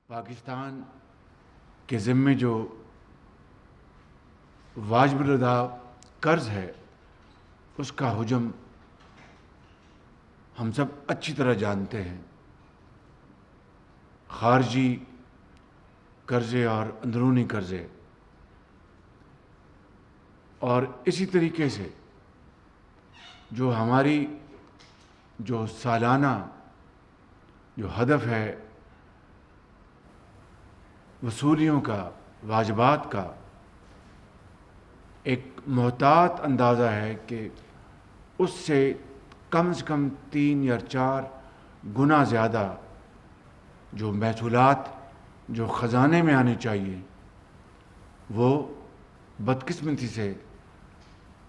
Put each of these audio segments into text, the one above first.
پاکستان کے ذمے جو واجب الادا قرض ہے اس کا حجم ہم سب اچھی طرح جانتے ہیں. خارجی قرضے اور اندرونی قرضے، اور اسی طریقے سے جو ہماری جو سالانہ جو ہدف ہے وصولیوں کا، واجبات کا، ایک محتاط اندازہ ہے کہ اس سے کم 3 یا 4 گنا زیادہ جو محصولات جو خزانے میں آنے چاہیے وہ بدقسمتی سے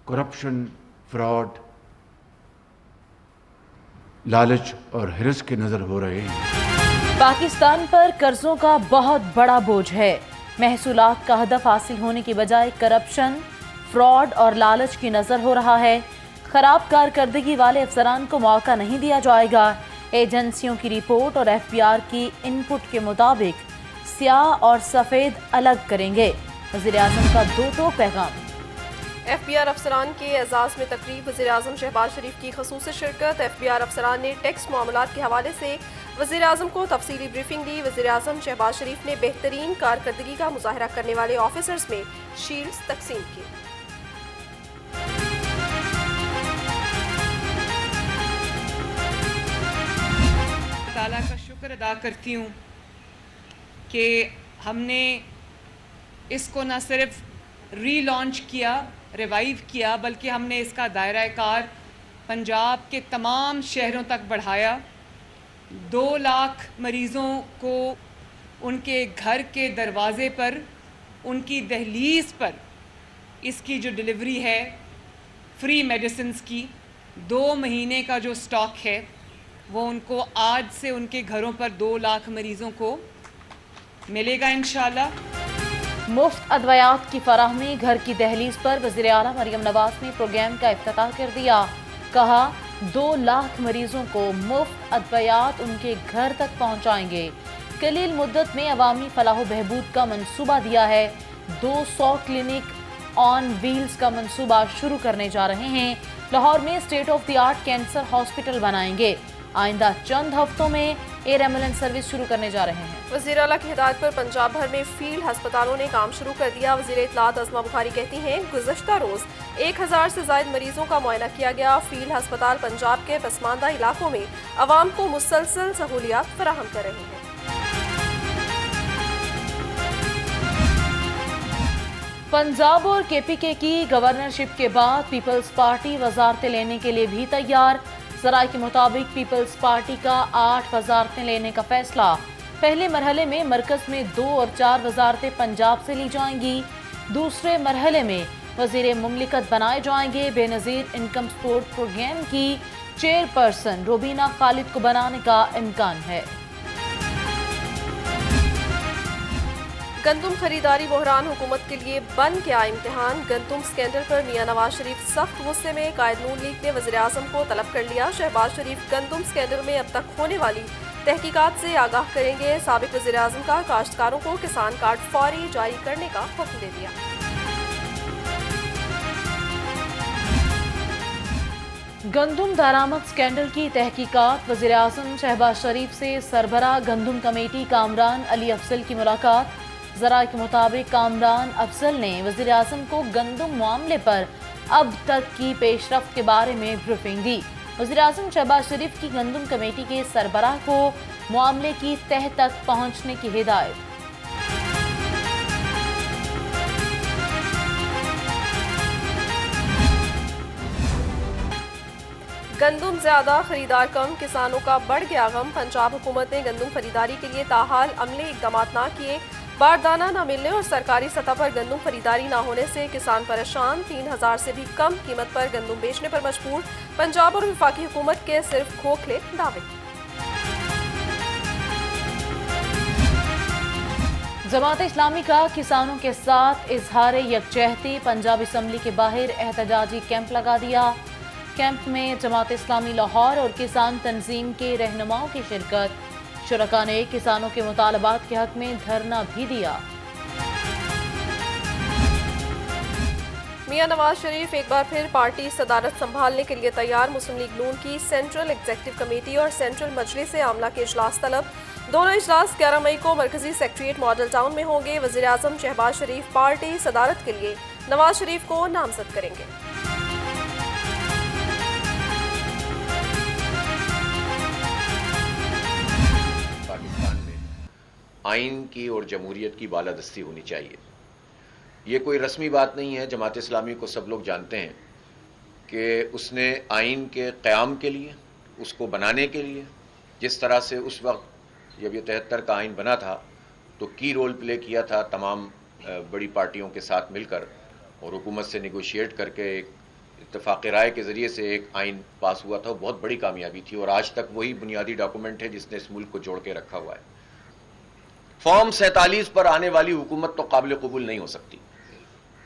کرپشن، فراڈ، لالچ اور ہرس کے نظر ہو رہے ہیں. پاکستان پر قرضوں کا بہت بڑا بوجھ ہے. محصولات کا ہدف حاصل ہونے کی بجائے کرپشن، فراڈ اور لالچ کی نظر ہو رہا ہے. خراب کارکردگی والے افسران کو موقع نہیں دیا جائے گا. ایجنسیوں کی رپورٹ اور ایف بی آر کی ان پٹ کے مطابق سیاہ اور سفید الگ کریں گے. وزیراعظم کا 2 ٹوک پیغام. ایف بی آر افسران کے اعزاز میں تقریب. وزیراعظم شہباز شریف کی خصوصی شرکت. ایف بی آر افسران نے ٹیکس معاملات کے حوالے سے وزیراعظم کو تفصیلی بریفنگ دی. وزیراعظم شہباز شریف نے بہترین کارکردگی کا مظاہرہ کرنے والے آفیسرز میں شیلڈز تقسیم کی. تعالیٰ کا شکر ادا کرتی ہوں کہ ہم نے اس کو نہ صرف ری لانچ کیا، ریوائیو کیا، بلکہ ہم نے اس کا دائرہ کار پنجاب کے تمام شہروں تک بڑھایا. 2 لاکھ مریضوں کو ان کے گھر کے دروازے پر، ان کی دہلیز پر اس کی جو ڈلیوری ہے فری میڈیسنز کی، 2 مہینے کا جو سٹاک ہے وہ ان کو آج سے ان کے گھروں پر 2 لاکھ مریضوں کو ملے گا انشاءاللہ. مفت ادویات کی فراہمی گھر کی دہلیز پر. وزیر اعلیٰ مریم نواز نے پروگرام کا افتتاح کر دیا. کہا 2 لاکھ مریضوں کو مفت ادویات ان کے گھر تک پہنچائیں گے. قلیل مدت میں عوامی فلاح و بہبود کا منصوبہ دیا ہے. 200 کلینک آن ویلز کا منصوبہ شروع کرنے جا رہے ہیں. لاہور میں state of the art cancer hospital بنائیں گے. آئندہ چند ہفتوں میں ایئر ایمبولینس سروس شروع کرنے جا رہے ہیں. وزیر اعلیٰ کی ہدایت پر پنجاب بھر میں فیلڈ ہسپتالوں نے کام شروع کر دیا. وزیر اطلاعات عظمیٰ بخاری کہتی ہیں گزشتہ روز 1000 سے زائد مریضوں کا معائنہ کیا گیا. فیلڈ ہسپتال پنجاب کے پسماندہ علاقوں میں عوام کو مسلسل سہولیات فراہم کر رہے ہیں. پنجاب اور کے پی کے کی گورنرشپ کے بعد پیپلز پارٹی وزارتیں لینے کے لیے بھی تیار. ذرائع کے مطابق پیپلز پارٹی کا 8 وزارتیں لینے کا فیصلہ. پہلے مرحلے میں مرکز میں 2 اور 4 وزارتیں پنجاب سے لی جائیں گی. دوسرے مرحلے میں وزیر مملکت بنائے جائیں گے. بے نظیر انکم سپورٹ پروگرام کی چیئرپرسن روبینہ خالد کو بنانے کا امکان ہے. گندم خریداری بحران حکومت کے لیے بن گیا امتحان. گندم سکینڈل پر میاں نواز شریف سخت غصے میں. قائد نون لیگ نے وزیر اعظم کو طلب کر لیا. شہباز شریف گندم سکینڈل میں اب تک ہونے والی تحقیقات سے آگاہ کریں گے. سابق وزیر اعظم کا کاشتکاروں کو کسان کارڈ فوری جاری کرنے کا حکم دے دیا. گندم درآمد سکینڈل کی تحقیقات. وزیر اعظم شہباز شریف سے سربراہ گندم کمیٹی کامران علی افضل کی ملاقات. ذرائع کے مطابق کامران افضل نے وزیر اعظم کو گندم معاملے پر اب تک کی پیش رفت کے بارے میں بریفنگ دی. وزیر اعظم شہباز شریف کی گندم کمیٹی کے سربراہ کو معاملے کی تہہ تک پہنچنے کی ہدایت. گندم زیادہ، خریدار کم، کسانوں کا بڑھ گیا غم. پنجاب حکومت نے گندم خریداری کے لیے تاحال عملی اقدامات نہ کیے. باردانہ نہ ملنے اور سرکاری سطح پر گندم خریداری نہ ہونے سے کسان پریشان. 3000 سے بھی کم قیمت پر گندم بیچنے پر مجبور. پنجاب اور وفاقی حکومت کے صرف کھوکھلے دعوے. جماعت اسلامی کا کسانوں کے ساتھ اظہار یکجہتی. پنجاب اسمبلی کے باہر احتجاجی کیمپ لگا دیا. کیمپ میں جماعت اسلامی لاہور اور کسان تنظیم کے رہنماؤں کی شرکت. شرکا نے کسانوں کے مطالبات کے حق میں دھرنا بھی دیا۔ میاں نواز شریف ایک بار پھر پارٹی صدارت سنبھالنے کے لیے تیار۔ مسلم لیگ نون کی سینٹرل ایگزیکٹو کمیٹی اور سینٹرل مجلس عاملہ کے اجلاس طلب۔ دونوں اجلاس 11 مئی کو مرکزی سیکریٹریٹ ماڈل ٹاؤن میں ہوں گے۔ وزیر اعظم شہباز شریف پارٹی صدارت کے لیے نواز شریف کو نامزد کریں گے۔ پاکستان میں آئین کی اور جمہوریت کی بالادستی ہونی چاہیے۔ یہ کوئی رسمی بات نہیں ہے، جماعت اسلامی کو سب لوگ جانتے ہیں کہ اس نے آئین کے قیام کے لیے، اس کو بنانے کے لیے، جس طرح سے اس وقت جب یہ 73 کا آئین بنا تھا تو کی رول پلے کیا تھا تمام بڑی پارٹیوں کے ساتھ مل کر اور حکومت سے نیگوشیٹ کر کے ایک اتفاق رائے کے ذریعے سے ایک آئین پاس ہوا تھا۔ وہ بہت بڑی کامیابی تھی اور آج تک وہی بنیادی ڈاکومنٹ ہے جس نے اس ملک کو جوڑ کے رکھا ہوا ہے۔ فارم 47 پر آنے والی حکومت تو قابل قبول نہیں ہو سکتی،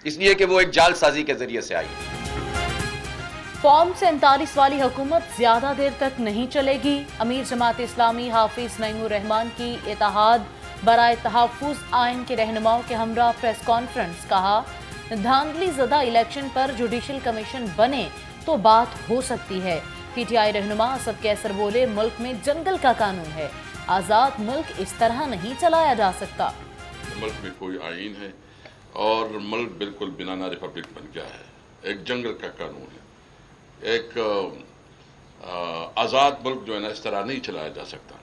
اس لیے کہ وہ ایک جال سازی کے ذریعے سے آئی ہے۔ فارم 47 والی حکومت زیادہ دیر تک نہیں چلے گی۔ امیر جماعت اسلامی حافظ نعیم الرحمان کی اتحاد برائے تحفظ آئین کے رہنماؤں کے ہمراہ پریس کانفرنس۔ کہا، دھاندلی زدہ الیکشن پر جوڈیشل کمیشن بنے تو بات ہو سکتی ہے۔ پی ٹی آئی رہنما اسد کیسر بولے، ملک میں جنگل کا قانون ہے، آزاد ملک اس طرح نہیں چلایا جا سکتا۔ ملک میں کوئی آئین ہے اور ملک بالکل بنانا ریپبلک بن گیا ہے، ایک جنگل کا قانون ہے۔ ایک آزاد ملک جو ہے نا اس طرح نہیں چلایا جا سکتا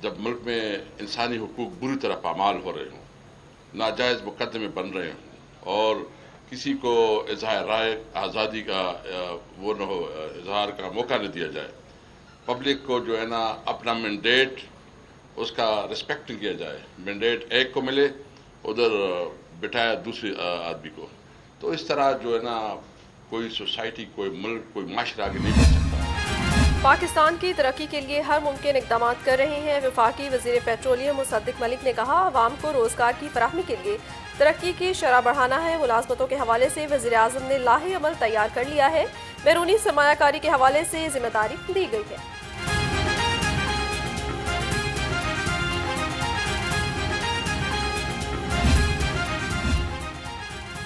جب ملک میں انسانی حقوق بری طرح پامال ہو رہے ہوں، ناجائز مقدمے بن رہے ہوں اور کسی کو اظہار رائے آزادی کا وہ نہ ہو، اظہار کا موقع نہ دیا جائے، پبلک کو جو ہے نا اپنا مینڈیٹ اس کا رسپیکٹ کیا جائے، مینڈیٹ ایک کو ملے ادھر بٹھایا دوسرے آدمی کو، تو اس طرح جو ہے نا کوئی سوسائٹی، کوئی ملک، کوئی معاشرہ آگے نہیں بڑھ سکتا۔ پاکستان کی ترقی کے لیے ہر ممکن اقدامات کر رہے ہیں۔ وفاقی وزیر پیٹرولیم مصدق ملک نے کہا، عوام کو روزگار کی فراہمی کے لیے ترقی کی شرح بڑھانا ہے۔ ملازمتوں کے حوالے سے وزیر اعظم نے لاہ عمل تیار کر لیا ہے۔ بیرونی سرمایہ کاری کے حوالے سے ذمہ داری دی گئی ہے۔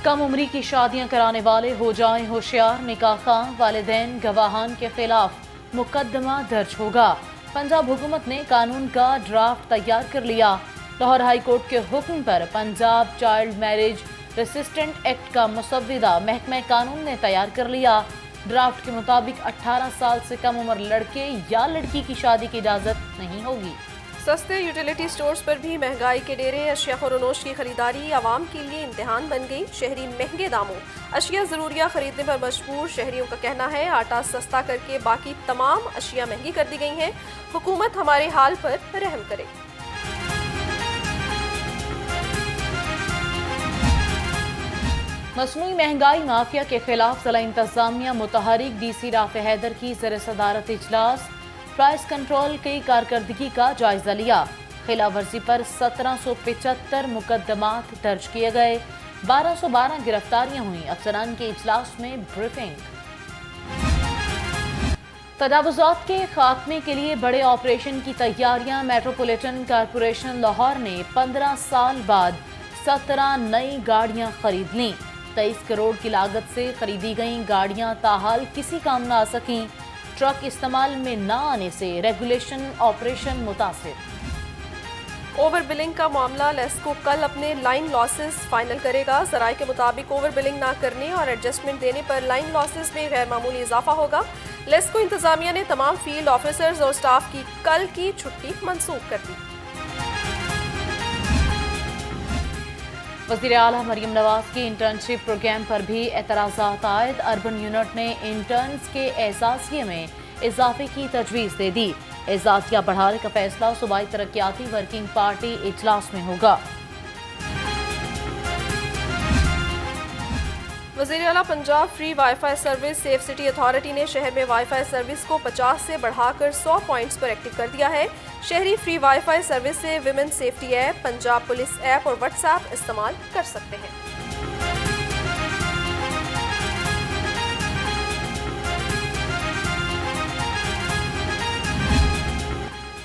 کم عمری کی شادیاں کرانے والے ہو جائیں ہوشیار، نکاح خواہ والدین گواہان کے خلاف مقدمہ درج ہوگا۔ پنجاب حکومت نے قانون کا ڈرافٹ تیار کر لیا۔ لاہور ہائی کورٹ کے حکم پر پنجاب چائلڈ میرج ریسسٹنٹ ایکٹ کا مسودہ محکمہ قانون نے تیار کر لیا۔ ڈرافٹ کے مطابق 18 سال سے کم عمر لڑکے یا لڑکی کی شادی کی اجازت نہیں ہوگی۔ سستے یوٹیلیٹی سٹورز پر بھی مہنگائی کے ڈیرے، اشیاء خورنوش کی خریداری عوام کے لیے امتحان بن گئی۔ شہری مہنگے داموں اشیاء ضروریہ خریدنے پر مجبور۔ شہریوں کا کہنا ہے آٹا سستا کر کے باقی تمام اشیاء مہنگی کر دی گئی ہیں، حکومت ہمارے حال پر رحم کرے۔ مصنوعی مہنگائی مافیا کے خلاف ضلع انتظامیہ متحرک ڈی سی رافع حیدر کی زیر صدارت اجلاس۔ پرائس کنٹرول کی کارکردگی کا جائزہ لیا۔ خلاف ورزی پر 1775 مقدمات درج کیے گئے، 1212 گرفتاریاں ہوئیں۔ افسران کے اجلاس میں بریفنگ۔ تجاوزات کے خاتمے کے لیے بڑے آپریشن کی تیاریاں۔ میٹروپولیٹن کارپوریشن لاہور نے 15 سال بعد 17 نئی گاڑیاں خرید لیں۔ 23 کروڑ کی لاگت سے خریدی گئیں گاڑیاں تاحال کسی کام نہ آ سکیں۔ ٹرک استعمال میں نہ آنے سے ریگولیشن آپریشن متاثر۔ اوور بلنگ کا معاملہ، لیسکو کل اپنے لائن لاسز فائنل کرے گا۔ ذرائع کے مطابق اوور بلنگ نہ کرنے اور ایڈجسٹمنٹ دینے پر لائن لاسز میں غیر معمولی اضافہ ہوگا۔ لیسکو انتظامیہ نے تمام فیلڈ آفیسرز اور سٹاف کی کل کی چھٹی منسوخ کر دی۔ وزیر اعلیٰ مریم نواز کی انٹرنشپ پروگرام پر بھی اعتراضات عائد۔ اربن یونٹ نے انٹرنز کے اعزازیے میں اضافے کی تجویز دے دی۔ اعزازیہ بڑھانے کا فیصلہ صوبائی ترقیاتی ورکنگ پارٹی اجلاس میں ہوگا۔ وزیر اعلیٰ Punjab free wifi service safe city authority نے شہر میں وائی فائی سروس کو 50 سے بڑھا کر 100 پوائنٹس پر ایکٹیو کر دیا ہے۔ شہری فری وائی فائی سروس سے women safety app, Punjab police app اور واٹس ایپ استعمال کر سکتے ہیں۔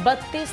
32